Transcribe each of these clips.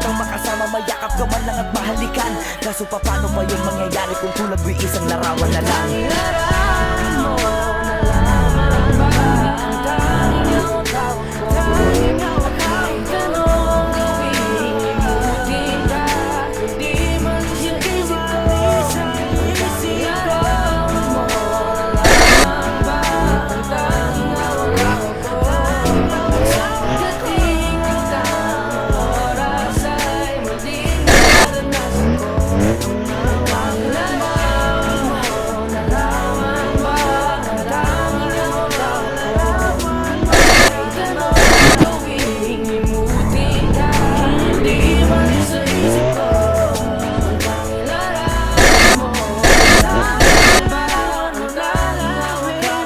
Gustong makasama, mayakap ka man lang at mahalikan. Kaso paano pa yung mangyayari kung tulad mo'y isang larawan na lang? Larawan mo na lamang ba ang tanging hawak ko? Tanging hawak ko. May tanong gawing limutin ka, hindi man siya isip ko. Larawan mo na lamang ba ang tanging hawak ko? Sa pagdating ng tamang oras ay muling maranasan ko. Ang larawan mo na lamang ba ang tanging hawak ko? May tanong gawing limutin ka, hindi man sa isip ko. Ang tanging larawan mo na lamang ba ang tanging hawak ko?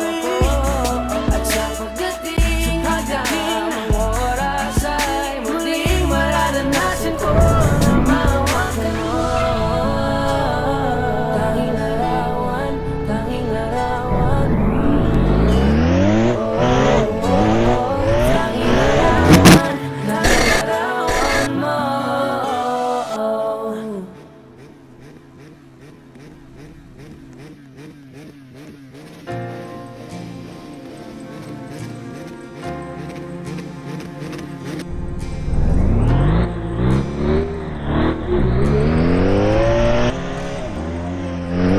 At sa pagdating ng tamang oras ay muling mararanasan ko na mahawakan mo. Tanging larawan, tanging larawan mo. Tanging larawan, tanging larawan mo.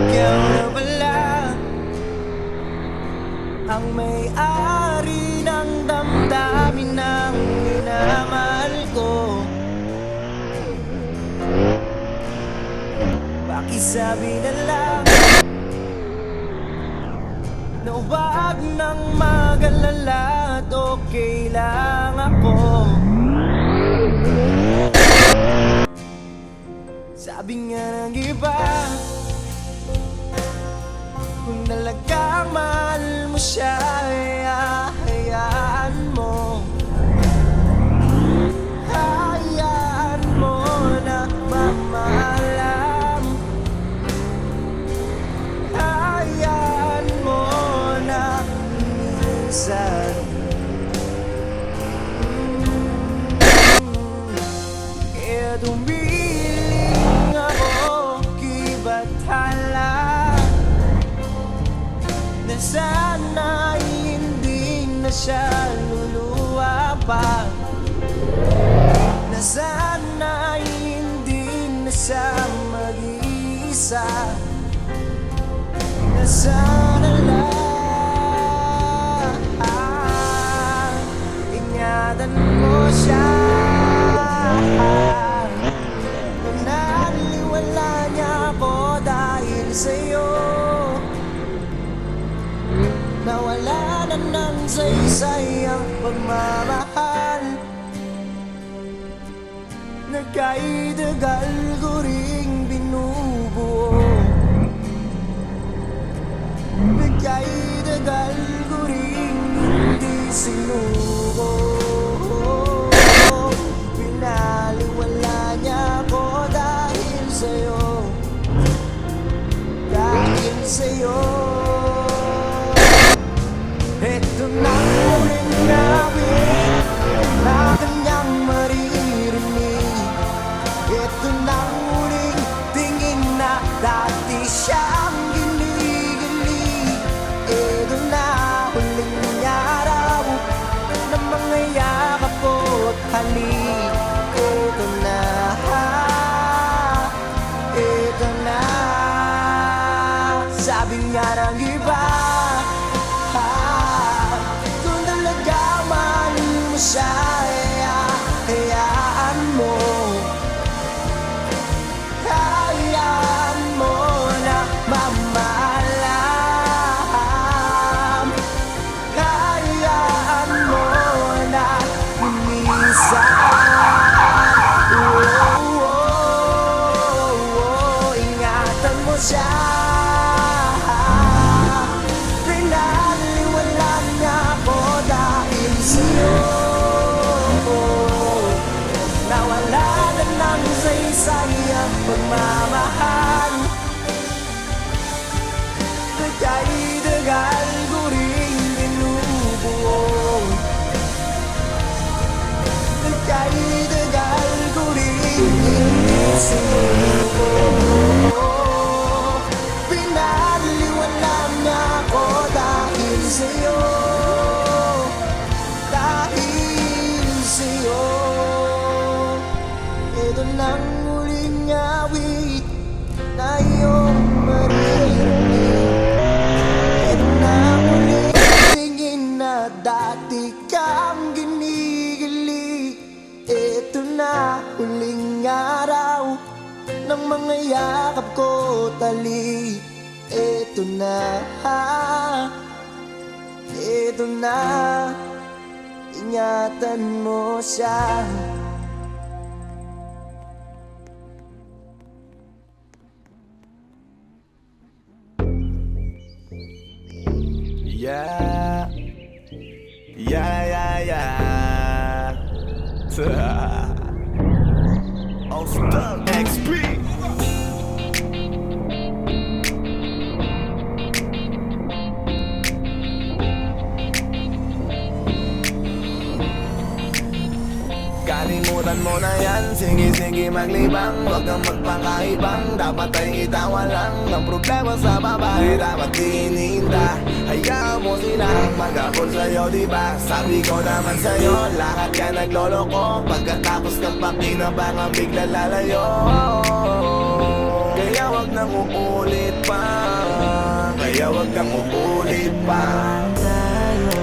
Ikaw na pala ang may-ari ng damdamin ng minamahal ko. Pakisabi na lang na huwag nang mag-alala at okay lang ako. Sabi nga ng iba, kung talagang mahal mo siya, ay hayaan mo. Hayaan mo na mamahalam. Hayaan mo na minsan kaya tumiling ako kay Bathala na sana hindi na siya luluwa pa, na sana hindi na siya mag-iisa, na sana lang ingatan mo siya. Kung naniwala niya ako dahil sa'yo, nawala na ng saysay ang pagmamahal na kay tagal ko ring binubuo, na kay tagal ko ring hindi sinuko. Pinaliwala niya ako dahil sa'yo, dahil sa'yo. Ito na uling gawin na kanyang maririnig. Ito na uling tingin na dati siyang ginigilig. Ito na uling araw na mga yakap ko't halik. Ito na, ito na. Sabi nga ng iba, kung talaga mahal mo siya, hayaan mo. Hayaan mo na mamahalam. Hayaan mo na lumisan. Ingatan mo siya. Pinaliwala niya ako dahil sa'yo. Nawala na ng saysay ang pagmamahal na kay tagal ko ring binubuo, na kay tagal ko ring naiingit sa'yo. Pinaliwanag niya ako dahil sa'yo, dahil sa'yo. Ito nang huling awit na iyong maririnig. Ito nang huling tingin na dati kang ginigilig. Ito na huling araw ng mga yakap ko tali. Ito na, ito na, ingatan mo siya. Yeah, yeah, yeah, yeah. All stuck XP. Kalimutan mo na yan, sige maglibang. Huwag kang magpakaibang, dapat ay itawa lang. Ang problema sa babae, dapat dininda. Hayaan mo silang mag-abol sa'yo, diba? Sabi ko naman sa'yo, lahat ka nagloloko. Pagkatapos kang pakinabangan, bigla lalayo. Kaya wag nang uulit pa, kaya wag nang uulit pa. Tayo,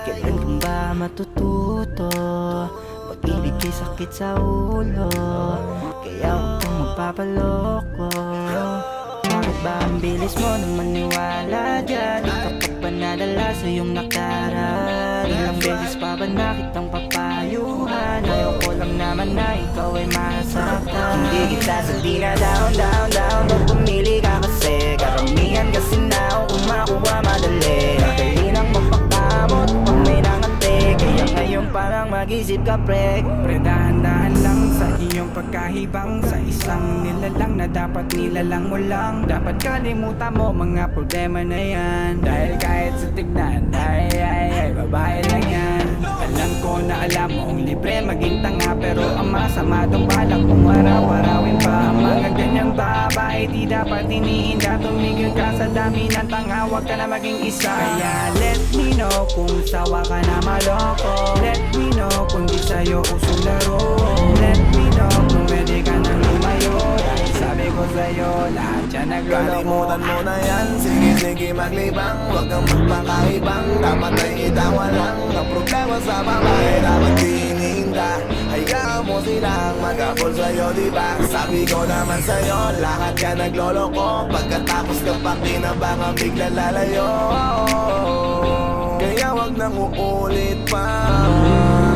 kailan ba matututo? Pag-ibig kay sakit sa ulo, kaya huwag kang magpapaloko. Bakit ba ang bilis mo nang maniwala dyan? Di ka pa ba nadala sa iyong nakaraan? Ilang beses pa ba nakitang papayuhan? Ayoko lang naman na ikaw ay masaktan. Hindi kita sabi na down. Huwag pumili ka kasi karamihan kasi na kung makuha madali. Dali nang magpakamot pag may nangati. Kaya ngayon parang mag-isip ka pre. Dahan-dahan lang sa iyong pagkahibang. Sa isang nilalang na dapat nilalang mo lang. Dapat kalimutan mo mga problema na yan. Dahil kahit sa tignan, ay, babae lang yan. Alam ko na alam mo ang libre maging tanga. Pero ang masama dong balak kung araw-arawin pa. Mga ganyang babae di dapat iniinda. Tumigil ka sa dami ng tanga, huwag ka na maging isa. Kaya let me know kung sawa ka na maloko. Let me know kung di sa'yo uso laro. Let me know kung pwede ka nang lumayo. Dahil sabi ko sa'yo, lahat yan nagloloko. Kalimutan mo na yan, sige maglibang. Huwag kang magpakaibang, dapat ay itawa lang. Ang problema sa babae, dapat dininda. Hayaan mo silang mag-abol sa'yo, diba? Sabi ko naman sa'yo, lahat yan nagloloko. Pagkatapos ka pakinabangan, bigla lalayo. Kaya wag nang uulit pa,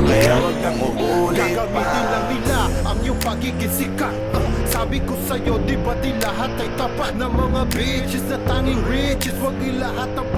kaya wag nang uulit pa. Gagamitin lang nila ang iyong pagiging sikat. Sabi ko sa'yo, di ba di lahat ay tapat na mga bitches na tanging riches? Wag ilahat ang